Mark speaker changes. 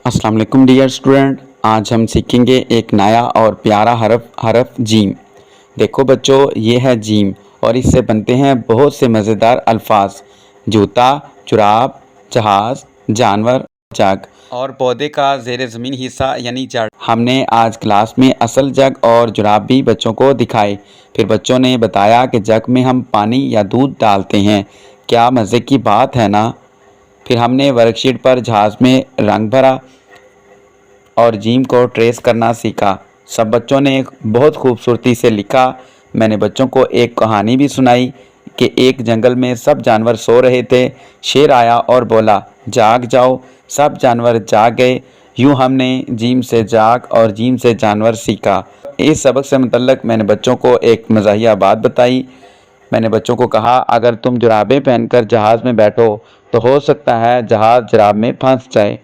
Speaker 1: अस्सलाम वालेकुम dear student. आज हम सीखेंगे एक नया और प्यारा हरफ जीम। देखो बच्चों, ये है जीम और इससे बनते हैं बहुत से मज़ेदार अल्फाज। जूता, जुराब, जहाज़, जानवर, जग और पौधे का ज़ेर ज़मीन हिस्सा यानी जड़। हमने आज क्लास में असल जग और जुराब भी बच्चों को दिखाए। फिर बच्चों ने बताया कि जग में हम पानी या दूध डालते हैं। क्या मज़े की बात है ना। फिर हमने वर्कशीट पर जहाज़ में रंग भरा और जीम को ट्रेस करना सीखा। सब बच्चों ने बहुत खूबसूरती से लिखा। मैंने बच्चों को एक कहानी भी सुनाई कि एक जंगल में सब जानवर सो रहे थे। शेर आया और बोला, जाग जाओ। सब जानवर जाग गए। यूँ हमने जीम से जाग और जीम से जानवर सीखा। इस सबक से मुतल्लक मैंने बच्चों को एक मज़ाहिया बात बताई। मैंने बच्चों को कहा, अगर तुम जुराबें पहनकर जहाज़ में बैठो तो हो सकता है जहाज़ जुराब में फंस जाए।